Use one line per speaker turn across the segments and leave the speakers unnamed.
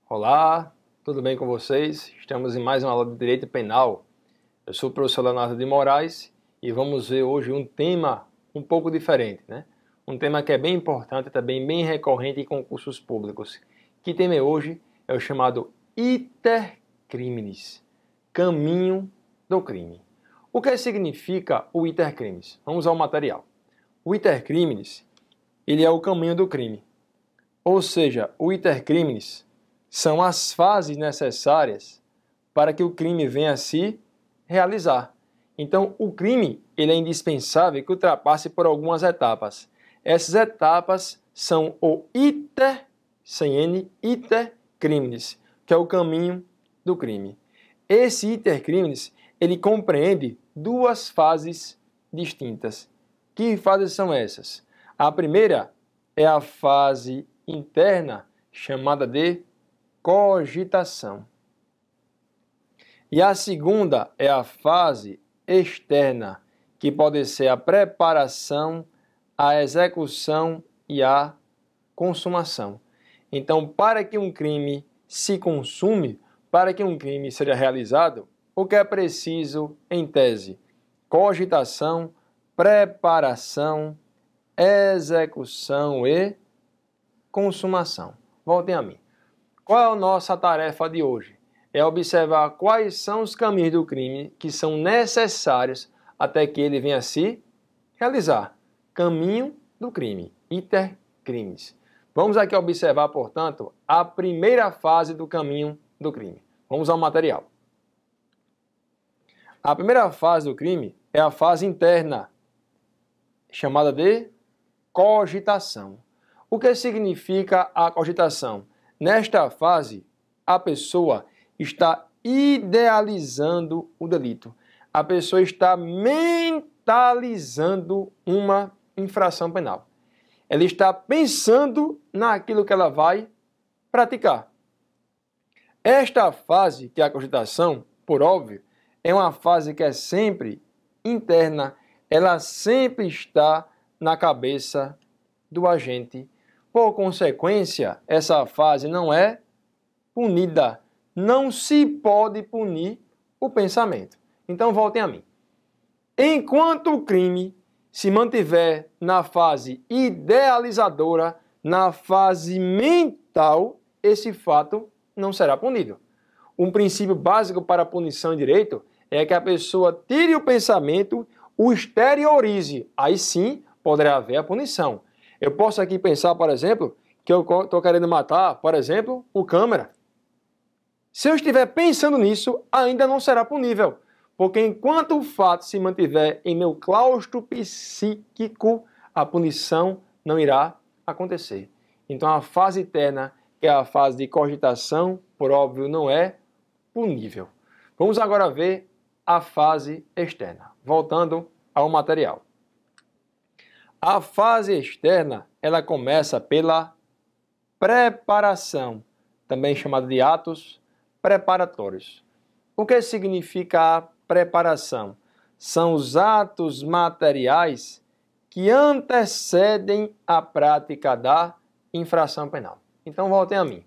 Olá, tudo bem com vocês? Estamos em mais uma aula de Direito Penal. Eu sou o professor Leonardo de Moraes e vamos ver hoje um tema um pouco diferente, né? Um tema que é bem importante, também bem recorrente em concursos públicos. Que tema é hoje? É o chamado iter criminis, caminho do crime. O que significa o iter criminis? Vamos ao material. O iter criminis, ele é o caminho do crime. Ou seja, o iter criminis são as fases necessárias para que o crime venha a se realizar. Então, o crime ele é indispensável que ultrapasse por algumas etapas. Essas etapas são o iter, sem N, iter criminis, que é o caminho do crime. Esse iter criminis, ele compreende duas fases distintas. Que fases são essas? A primeira é a fase interna, chamada de cogitação. E a segunda é a fase externa, que pode ser a preparação, a execução e a consumação. Então, para que um crime se consume, para que um crime seja realizado, o que é preciso em tese? Cogitação, preparação, execução e consumação. Voltem a mim. Qual é a nossa tarefa de hoje? É observar quais são os caminhos do crime que são necessários até que ele venha a se realizar. Caminho do crime, iter criminis. Vamos aqui observar, portanto, a primeira fase do caminho do crime. Vamos ao material. A primeira fase do crime é a fase interna, chamada de cogitação. O que significa a cogitação? Nesta fase, a pessoa está idealizando o delito. A pessoa está mentalizando uma infração penal. Ela está pensando naquilo que ela vai praticar. Esta fase, que é a cogitação, por óbvio, é uma fase que é sempre interna, ela sempre está na cabeça do agente. Por consequência, essa fase não é punida. Não se pode punir o pensamento. Então, voltem a mim. Enquanto o crime se mantiver na fase idealizadora, na fase mental, esse fato não será punido. Um princípio básico para a punição em direito é que a pessoa tire o pensamento, o exteriorize. Aí sim poderá haver a punição. Eu posso aqui pensar, por exemplo, que eu estou querendo matar, por exemplo, o câmera. Se eu estiver pensando nisso, ainda não será punível, porque enquanto o fato se mantiver em meu claustro psíquico, a punição não irá acontecer. Então a fase interna, que é a fase de cogitação, por óbvio, não é punível. Vamos agora ver a fase externa. Voltando ao material. A fase externa, ela começa pela preparação, também chamada de atos preparatórios. O que significa a preparação? São os atos materiais que antecedem a prática da infração penal. Então, voltem a mim.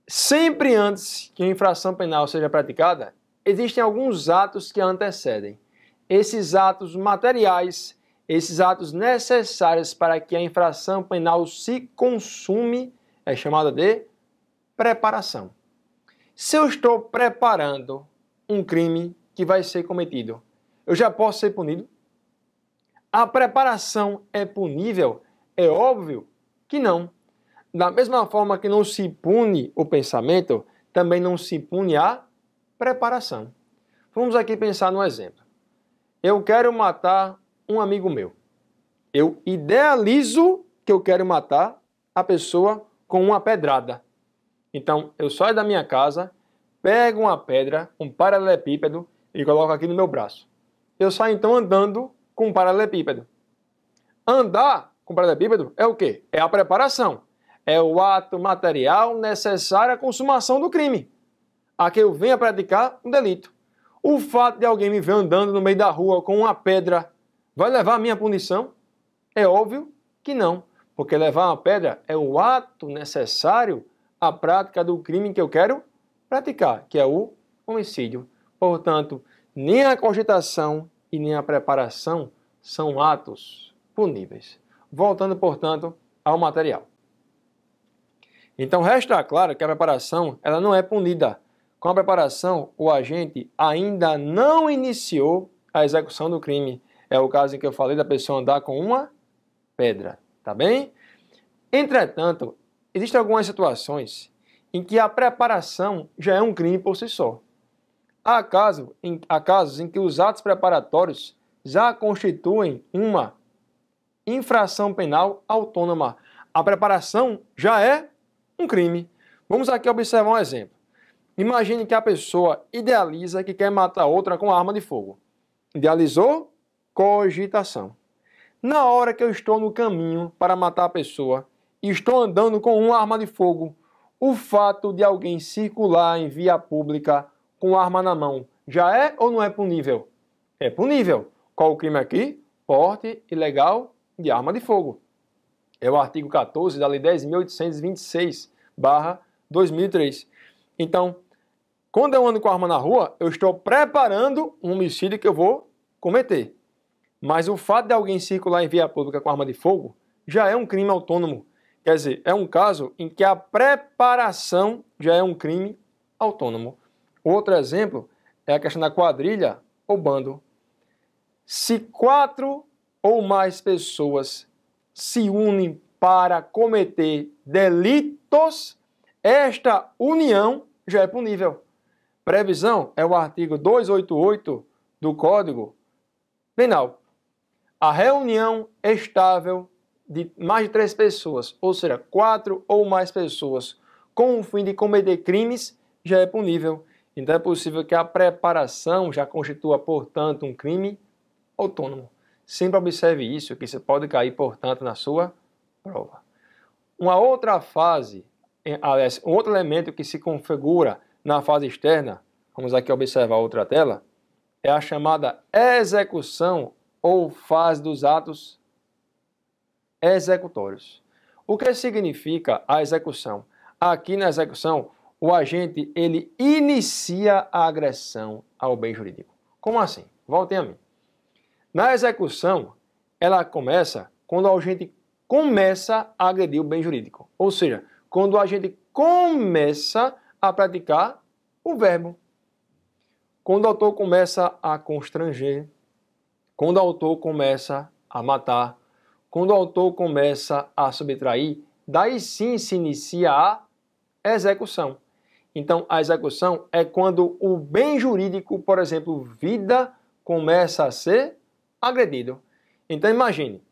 Sempre antes que a infração penal seja praticada, existem alguns atos que a antecedem. Esses atos materiais, esses atos necessários para que a infração penal se consume, é chamada de preparação. Se eu estou preparando um crime que vai ser cometido, eu já posso ser punido? A preparação é punível? É óbvio que não. Da mesma forma que não se pune o pensamento, também não se pune a preparação. Vamos aqui pensar no exemplo. Eu quero matar um amigo meu. Eu idealizo que eu quero matar a pessoa com uma pedrada. Então, eu saio da minha casa, pego uma pedra, um paralelepípedo e coloco aqui no meu braço. Eu saio então andando com um paralelepípedo. Andar com paralelepípedo é o quê? É a preparação. é o ato material necessário à consumação do crime, a que eu venha praticar um delito. O fato de alguém me ver andando no meio da rua com uma pedra vai levar a minha punição? É óbvio que não, porque levar uma pedra é o ato necessário à prática do crime que eu quero praticar, que é o homicídio. Portanto, nem a cogitação e nem a preparação são atos puníveis. Voltando, portanto, ao material. Então, resta claro que a preparação ela não é punida. Com a preparação, o agente ainda não iniciou a execução do crime. É o caso em que eu falei da pessoa andar com uma pedra, tá bem? Entretanto, existem algumas situações em que a preparação já é um crime por si só. Há casos em que os atos preparatórios já constituem uma infração penal autônoma. A preparação já é um crime. Vamos aqui observar um exemplo. Imagine que a pessoa idealiza que quer matar outra com arma de fogo. Idealizou? Cogitação. Na hora que eu estou no caminho para matar a pessoa e estou andando com uma arma de fogo, o fato de alguém circular em via pública com arma na mão já é ou não é punível? É punível. Qual o crime aqui? Porte ilegal de arma de fogo. É o artigo 14 da Lei 10.826/2003. Então, quando eu ando com a arma na rua, eu estou preparando um homicídio que eu vou cometer. Mas o fato de alguém circular em via pública com arma de fogo já é um crime autônomo. Quer dizer, é um caso em que a preparação já é um crime autônomo. Outro exemplo é a questão da quadrilha ou bando. Se 4 ou mais pessoas se unem para cometer delitos, esta união já é punível. Previsão é o artigo 288 do Código Penal. A reunião estável de mais de 3 pessoas, ou seja, 4 ou mais pessoas, com o fim de cometer crimes, já é punível. Então é possível que a preparação já constitua, portanto, um crime autônomo. Sempre observe isso, que você pode cair, portanto, na sua prova. Uma outra fase, aliás, um outro elemento que se configura na fase externa, vamos aqui observar outra tela, é a chamada execução ou fase dos atos executórios. O que significa a execução? Aqui na execução, o agente ele inicia a agressão ao bem jurídico. Como assim? Voltem a mim. Na execução, ela começa quando o agente começa a agredir o bem jurídico. Ou seja, quando o agente começa a praticar o verbo. Quando o autor começa a constranger, quando o autor começa a matar, quando o autor começa a subtrair, daí sim se inicia a execução. Então, a execução é quando o bem jurídico, por exemplo, vida, começa a ser agredido. Então, imagine,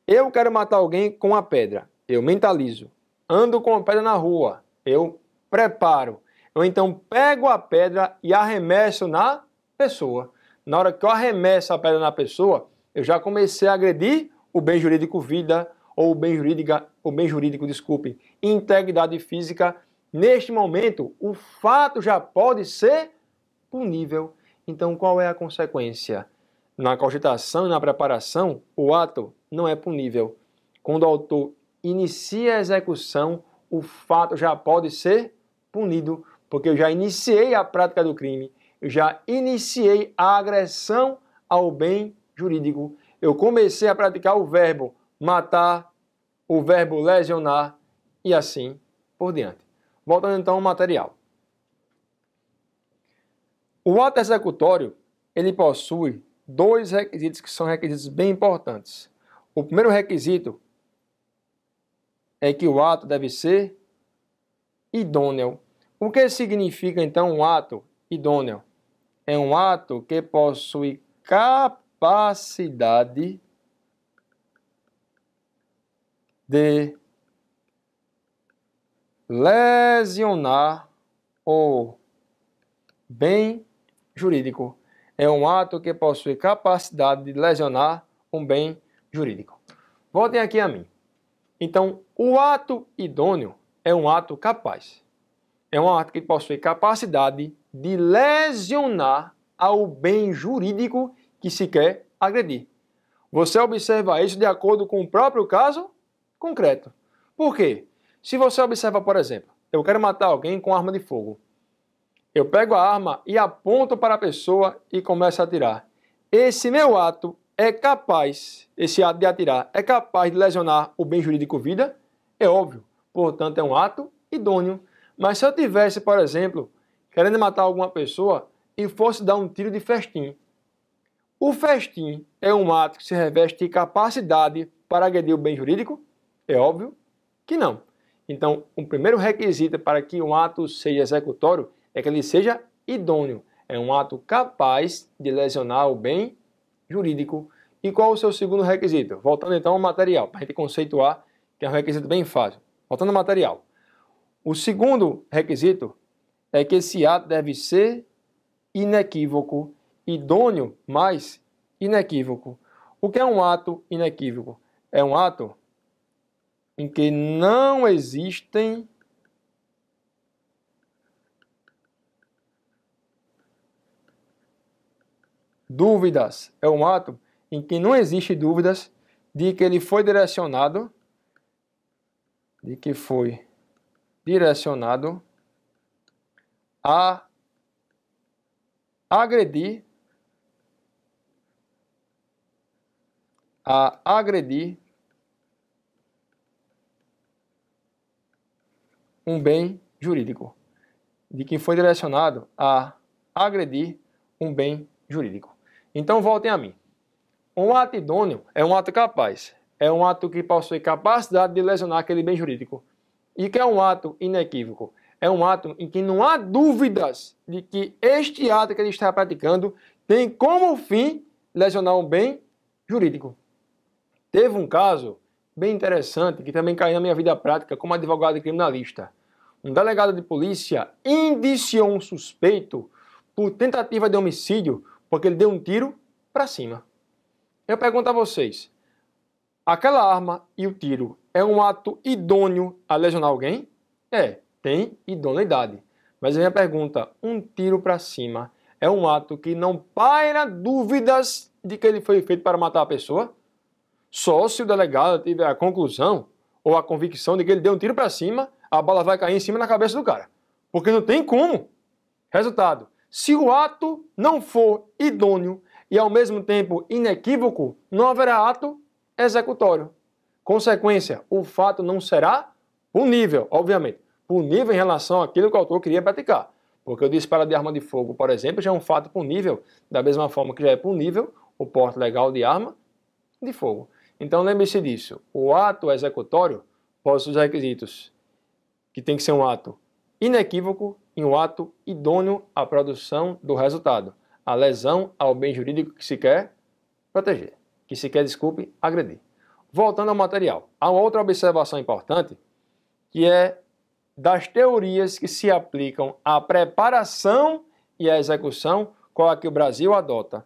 eu quero matar alguém com uma pedra, eu mentalizo, ando com a pedra na rua, eu preparo, eu então pego a pedra e arremesso na pessoa. Na hora que eu arremesso a pedra na pessoa, eu já comecei a agredir o bem jurídico vida ou o bem jurídico, desculpe, integridade física. Neste momento, o fato já pode ser punível. Então, qual é a consequência? Na cogitação e na preparação, o ato não é punível. Quando o autor inicia a execução, o fato já pode ser punido, porque eu já iniciei a prática do crime, eu já iniciei a agressão ao bem jurídico. Eu comecei a praticar o verbo matar, o verbo lesionar e assim por diante. Voltando então ao material. O ato executório, ele possui 2 requisitos que são requisitos bem importantes. O primeiro requisito é que o ato deve ser idôneo. O que significa então um ato idôneo? É um ato que possui capacidade de lesionar o bem jurídico. É um ato que possui capacidade de lesionar um bem jurídico. Voltem aqui a mim. Então, o ato idôneo é um ato capaz. É um ato que possui capacidade de lesionar ao bem jurídico que se quer agredir. Você observa isso de acordo com o próprio caso concreto. Por quê? Se você observa, por exemplo, eu quero matar alguém com arma de fogo. Eu pego a arma e aponto para a pessoa e começo a atirar. Esse meu ato é capaz, esse ato de atirar, é capaz de lesionar o bem jurídico vida? É óbvio. Portanto, é um ato idôneo. Mas se eu tivesse, por exemplo, querendo matar alguma pessoa e fosse dar um tiro de festim, o festim é um ato que se reveste de capacidade para agredir o bem jurídico? É óbvio que não. Então, o primeiro requisito para que um ato seja executório é que ele seja idôneo. É um ato capaz de lesionar o bem jurídico. E qual o seu segundo requisito? Voltando então ao material, para a gente conceituar, que é um requisito bem fácil. Voltando ao material. O segundo requisito é que esse ato deve ser inequívoco, idôneo, mas inequívoco. O que é um ato inequívoco? É um ato em que não existem dúvidas. É um ato em que não existe dúvidas de que ele foi direcionado, a agredir um bem jurídico. De que foi direcionado a agredir um bem jurídico. Então, voltem a mim. Um ato idôneo é um ato capaz. É um ato que possui capacidade de lesionar aquele bem jurídico. E que é um ato inequívoco. É um ato em que não há dúvidas de que este ato que ele está praticando tem como fim lesionar um bem jurídico. Teve um caso bem interessante que também caiu na minha vida prática como advogado e criminalista. Um delegado de polícia indiciou um suspeito por tentativa de homicídio porque ele deu um tiro para cima. Eu pergunto a vocês, aquela arma e o tiro é um ato idôneo a lesionar alguém? É, tem idoneidade. Mas a minha pergunta, um tiro para cima é um ato que não paira dúvidas de que ele foi feito para matar a pessoa? Só se o delegado tiver a conclusão ou a convicção de que ele deu um tiro para cima, a bola vai cair em cima da cabeça do cara. Porque não tem como. Resultado, se o ato não for idôneo e ao mesmo tempo inequívoco, não haverá ato executório. Consequência, o fato não será punível, obviamente. Punível em relação àquilo que o autor queria praticar. Porque o disparo de arma de fogo, por exemplo, já é um fato punível, da mesma forma que já é punível o porte legal de arma de fogo. Então lembre-se disso, o ato executório possui os requisitos que tem que ser um ato inequívoco e um ato idôneo à produção do resultado, a lesão ao bem jurídico que se quer proteger, que se quer, desculpe, agredir. Voltando ao material, há uma outra observação importante, que é das teorias que se aplicam à preparação e à execução, qual é que o Brasil adota.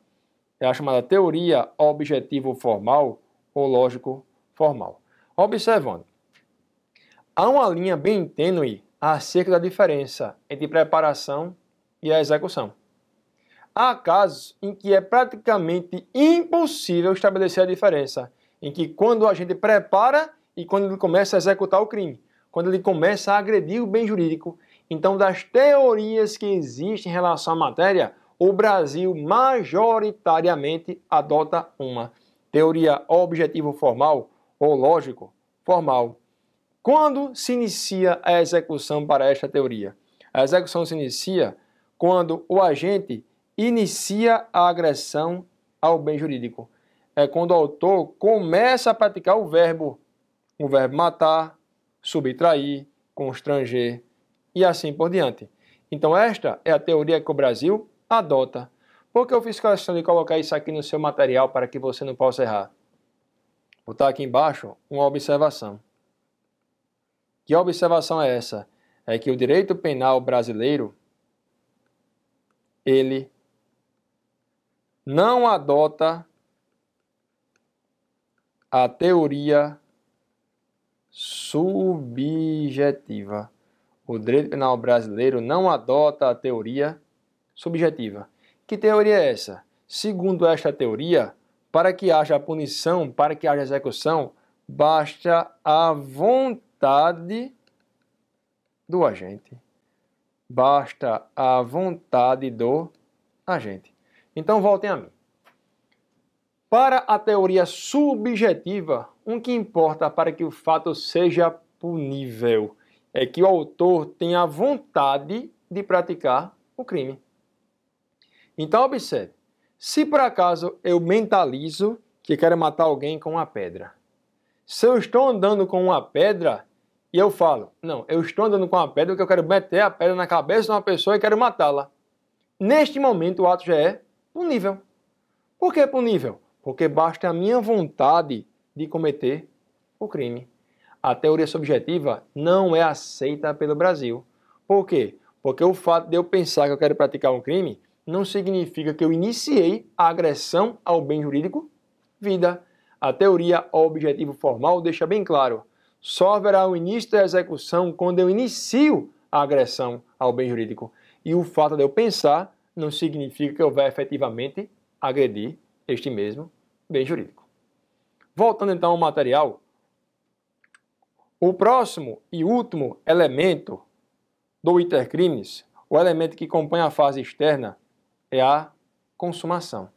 É a chamada teoria objetivo-formal ou lógico-formal. Observando, há uma linha bem tênue acerca da diferença entre preparação e a execução. Há casos em que é praticamente impossível estabelecer a diferença, em que quando a gente prepara e quando ele começa a executar o crime, quando ele começa a agredir o bem jurídico. Então, das teorias que existem em relação à matéria, o Brasil majoritariamente adota uma teoria objetivo-formal ou lógico-formal. Quando se inicia a execução para esta teoria? A execução se inicia quando o agente inicia a agressão ao bem jurídico. É quando o autor começa a praticar o verbo matar, subtrair, constranger e assim por diante. Então esta é a teoria que o Brasil adota. Por que eu fiz questão de colocar isso aqui no seu material para que você não possa errar? Vou botar aqui embaixo uma observação. Que observação é essa? É que o direito penal brasileiro, ele não adota a teoria subjetiva. O direito penal brasileiro não adota a teoria subjetiva. Que teoria é essa? Segundo esta teoria, para que haja punição, para que haja execução, basta a vontade do agente. Basta a vontade do agente. Então, voltem a mim. Para a teoria subjetiva, o que importa para que o fato seja punível é que o autor tenha a vontade de praticar o crime. Então, observe. Se por acaso eu mentalizo que quero matar alguém com uma pedra, se eu estou andando com uma pedra e eu falo, não, eu estou andando com uma pedra porque eu quero meter a pedra na cabeça de uma pessoa e quero matá-la. Neste momento o ato já é punível. Por que punível? Porque basta a minha vontade de cometer o crime. A teoria subjetiva não é aceita pelo Brasil. Por quê? Porque o fato de eu pensar que eu quero praticar um crime não significa que eu iniciei a agressão ao bem jurídico vida. A teoria objetivo formal deixa bem claro. Só haverá o início da execução quando eu inicio a agressão ao bem jurídico. E o fato de eu pensar não significa que eu vá efetivamente agredir este mesmo bem jurídico. Voltando então ao material, o próximo e último elemento do intercrimes, o elemento que compõe a fase externa, é a consumação.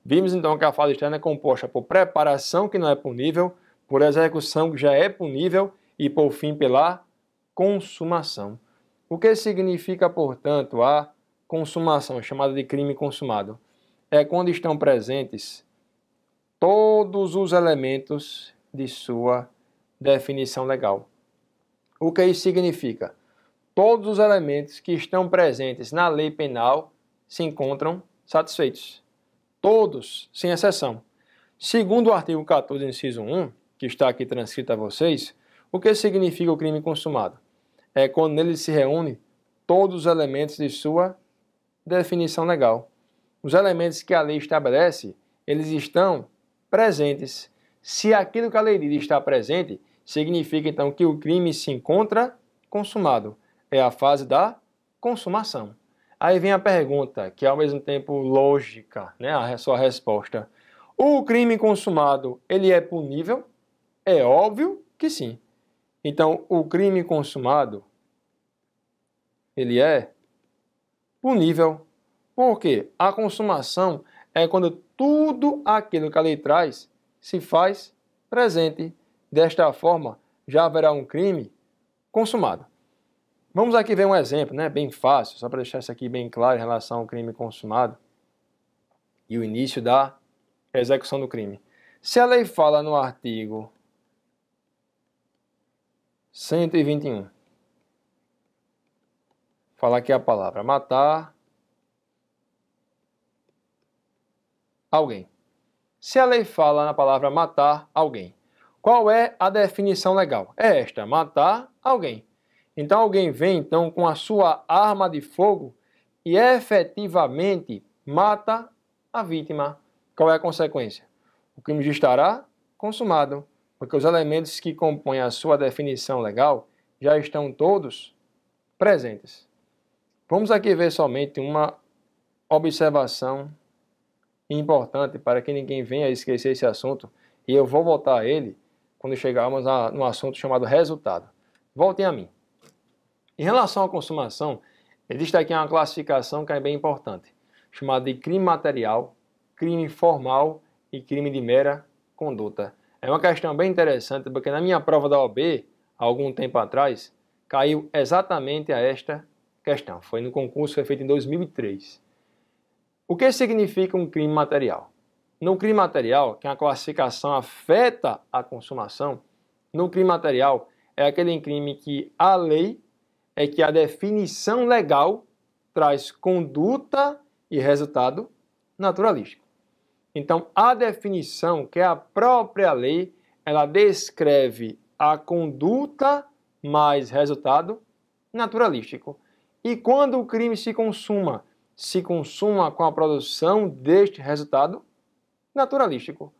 Vimos então que a fase externa é composta por preparação, que não é punível, por execução, que já é punível, e por fim pela consumação. O que significa, portanto, a consumação, chamada de crime consumado? É quando estão presentes todos os elementos de sua definição legal. O que isso significa? Todos os elementos que estão presentes na lei penal se encontram satisfeitos. Todos, sem exceção. Segundo o artigo 14, inciso 1, que está aqui transcrito a vocês, o que significa o crime consumado? É quando nele se reúne todos os elementos de sua definição legal. Os elementos que a lei estabelece, eles estão presentes. Se aquilo que a lei diz está presente, significa então que o crime se encontra consumado. É a fase da consumação. Aí vem a pergunta, que é ao mesmo tempo lógica, né? A sua resposta. O crime consumado, ele é punível? É óbvio que sim. Então, o crime consumado, ele é punível. Por quê? A consumação é quando tudo aquilo que a lei traz se faz presente. Desta forma, já haverá um crime consumado. Vamos aqui ver um exemplo, né? Bem fácil, só para deixar isso aqui bem claro em relação ao crime consumado e o início da execução do crime. Se a lei fala no artigo 121, fala aqui a palavra matar alguém. Se a lei fala na palavra matar alguém, qual é a definição legal? É esta, matar alguém. Então alguém vem então com a sua arma de fogo e efetivamente mata a vítima. Qual é a consequência? O crime já estará consumado, porque os elementos que compõem a sua definição legal já estão todos presentes. Vamos aqui ver somente uma observação importante para que ninguém venha esquecer esse assunto, e eu vou voltar a ele quando chegarmos no assunto chamado resultado. Voltem a mim. Em relação à consumação, existe aqui uma classificação que é bem importante, chamada de crime material, crime formal e crime de mera conduta. É uma questão bem interessante, porque na minha prova da OAB, há algum tempo atrás, caiu exatamente a esta questão. Foi no concurso que foi feito em 2003. O que significa um crime material? No crime material, que a classificação afeta a consumação, no crime material é aquele crime que a lei é que a definição legal traz conduta e resultado naturalístico. Então, a definição, que é a própria lei, ela descreve a conduta mais resultado naturalístico. E quando o crime se consuma com a produção deste resultado naturalístico.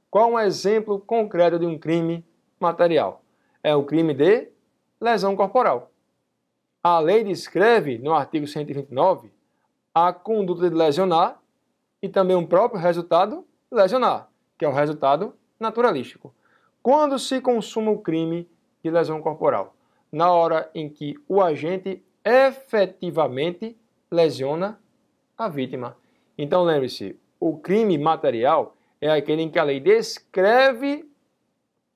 Qual um exemplo concreto de um crime material? é o crime de lesão corporal. A lei descreve, no artigo 129, a conduta de lesionar e também um próprio resultado lesionar, que é o resultado naturalístico. Quando se consuma o crime de lesão corporal? Na hora em que o agente efetivamente lesiona a vítima. Então lembre-se, o crime material é aquele em que a lei descreve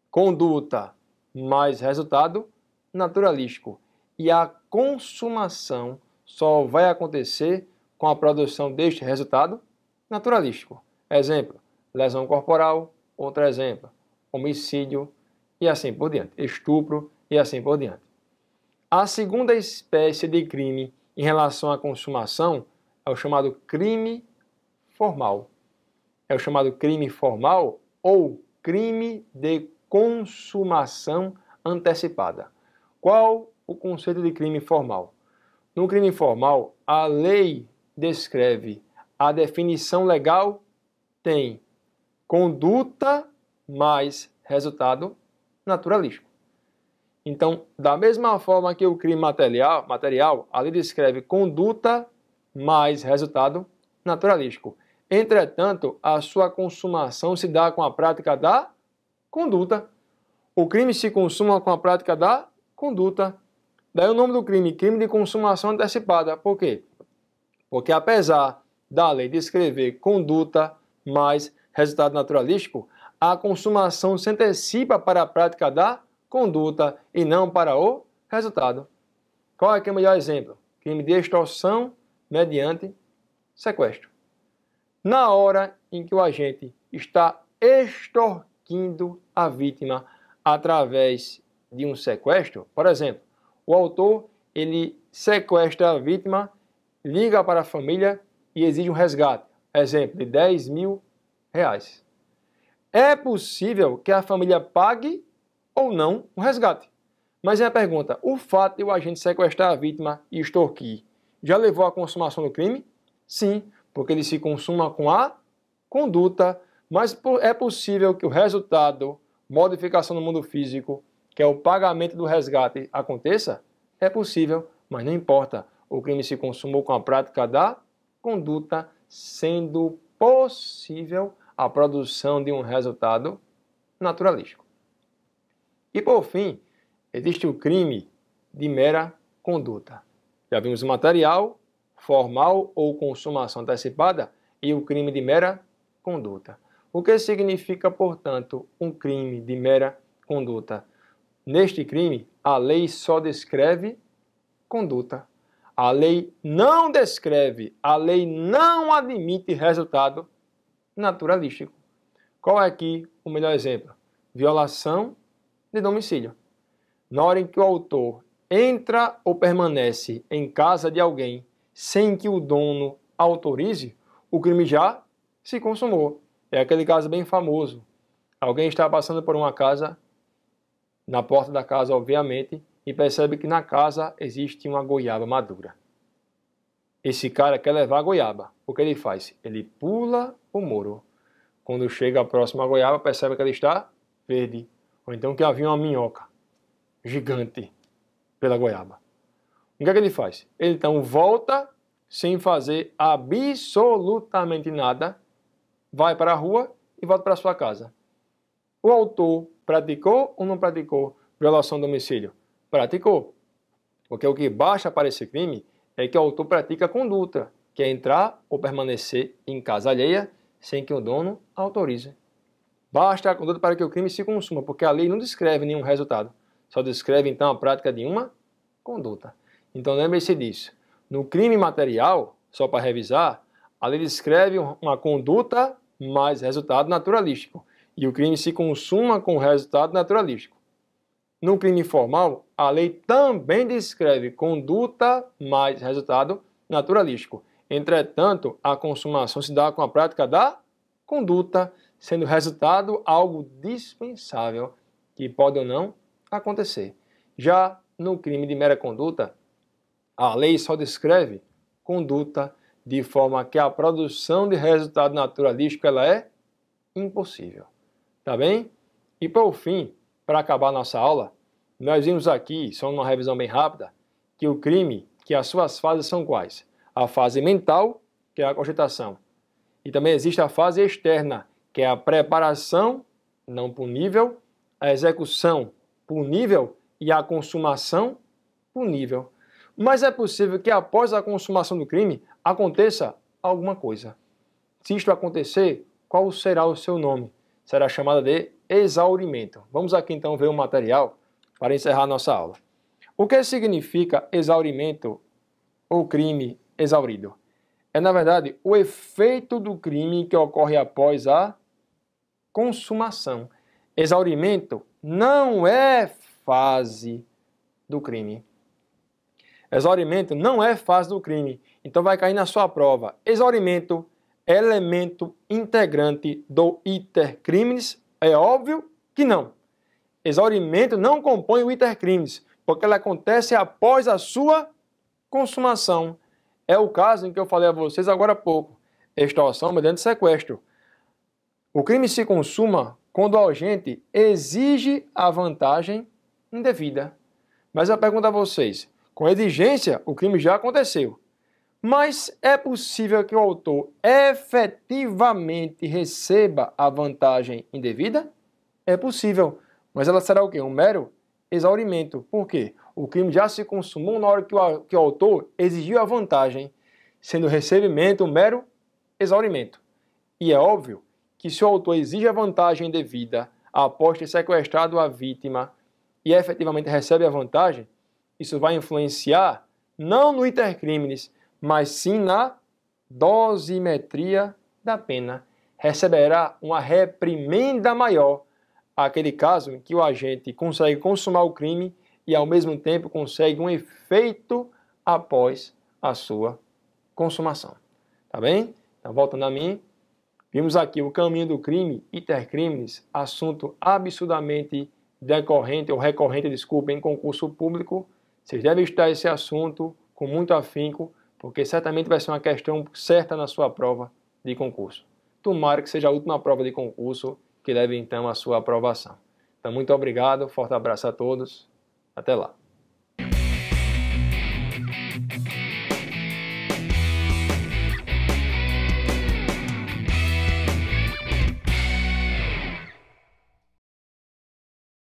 conduta mais resultado naturalístico. E a consumação só vai acontecer com a produção deste resultado naturalístico. Exemplo, lesão corporal. Outro exemplo, homicídio e assim por diante. Estupro e assim por diante. A segunda espécie de crime em relação à consumação é o chamado crime formal. É o chamado crime formal ou crime de consumação antecipada. Qual o conceito de crime formal? No crime formal, a lei descreve, a definição legal tem conduta mais resultado naturalístico. Então, da mesma forma que o crime material, a lei descreve conduta mais resultado naturalístico. Entretanto, a sua consumação se dá com a prática da conduta. O crime se consuma com a prática da conduta. Daí o nome do crime, crime de consumação antecipada. Por quê? Porque apesar da lei descrever conduta mais resultado naturalístico, a consumação se antecipa para a prática da conduta e não para o resultado. Qual é que é o melhor exemplo? Crime de extorsão mediante sequestro. Na hora em que o agente está extorquindo a vítima através de um sequestro, por exemplo, o autor ele sequestra a vítima, liga para a família e exige um resgate. Exemplo, de 10 mil reais. É possível que a família pague ou não o resgate. Mas é a pergunta, o fato de o agente sequestrar a vítima e extorquir já levou à consumação do crime? Sim, porque ele se consuma com a conduta, mas é possível que o resultado, modificação no mundo físico, que é o pagamento do resgate, aconteça? É possível, mas não importa. O crime se consumou com a prática da conduta, sendo possível a produção de um resultado naturalístico. E por fim, existe o crime de mera conduta. Já vimos o material, formal ou consumação antecipada e o crime de mera conduta. O que significa, portanto, um crime de mera conduta? Neste crime, a lei só descreve conduta. A lei não descreve, a lei não admite resultado naturalístico. Qual é aqui o melhor exemplo? Violação de domicílio. Na hora em que o autor entra ou permanece em casa de alguém sem que o dono autorize, o crime já se consumou. É aquele caso bem famoso. Alguém está passando por uma casa, na porta da casa, obviamente, e percebe que na casa existe uma goiaba madura. Esse cara quer levar a goiaba. O que ele faz? Ele pula o muro. Quando chega próximo à goiaba, percebe que ela está verde. Ou então que havia uma minhoca gigante pela goiaba. O que é que ele faz? Ele então volta sem fazer absolutamente nada, vai para a rua e volta para sua casa. O autor praticou ou não praticou violação do domicílio? Praticou. Porque o que basta para esse crime é que o autor pratica a conduta, que é entrar ou permanecer em casa alheia sem que o dono autorize. Basta a conduta para que o crime se consuma, porque a lei não descreve nenhum resultado. Só descreve, então, a prática de uma conduta. Então, lembre-se disso. No crime material, só para revisar, a lei descreve uma conduta mais resultado naturalístico. E o crime se consuma com resultado naturalístico. No crime formal, a lei também descreve conduta mais resultado naturalístico. Entretanto, a consumação se dá com a prática da conduta, sendo o resultado algo dispensável, que pode ou não acontecer. Já no crime de mera conduta, a lei só descreve conduta de forma que a produção de resultado naturalístico ela é impossível. Tá bem? E por fim, para acabar nossa aula, Nós vimos aqui, só uma revisão bem rápida, que o crime, que as suas fases são quais? A fase mental, que é a cogitação. E também existe a fase externa, que é a preparação não punível, a execução punível e a consumação punível. Mas é possível que após a consumação do crime aconteça alguma coisa. Se isto acontecer, qual será o seu nome? Será chamada de exaurimento. Vamos aqui então ver o material para encerrar nossa aula. O que significa exaurimento ou crime exaurido? É, na verdade, o efeito do crime que ocorre após a consumação. Exaurimento não é fase do crime. Exaurimento não é fase do crime. Então vai cair na sua prova. Exaurimento, elemento integrante do iter criminis? É óbvio que não. Exaurimento não compõe o iter criminis, porque ele acontece após a sua consumação. É o caso em que eu falei a vocês agora há pouco. Extorsão mediante sequestro. O crime se consuma quando o agente exige a vantagem indevida. Mas eu pergunto a vocês, com exigência o crime já aconteceu. Mas é possível que o autor efetivamente receba a vantagem indevida? É possível, mas ela será o quê? Um mero exaurimento. Por quê? O crime já se consumou na hora que o autor exigiu a vantagem, sendo o recebimento um mero exaurimento. E é óbvio que se o autor exige a vantagem indevida após ter sequestrado a vítima e efetivamente recebe a vantagem, isso vai influenciar não no iter criminis, mas sim na dosimetria da pena. Receberá uma reprimenda maior aquele caso em que o agente consegue consumar o crime e ao mesmo tempo consegue um efeito após a sua consumação. Tá bem? Então, voltando a mim, vimos aqui o caminho do crime, iter criminis, assunto absurdamente decorrente ou recorrente, desculpa, em concurso público. Vocês devem estudar esse assunto com muito afinco, porque certamente vai ser uma questão certa na sua prova de concurso. Tomara que seja a última prova de concurso que leve então a sua aprovação. Então, muito obrigado, forte abraço a todos, até lá.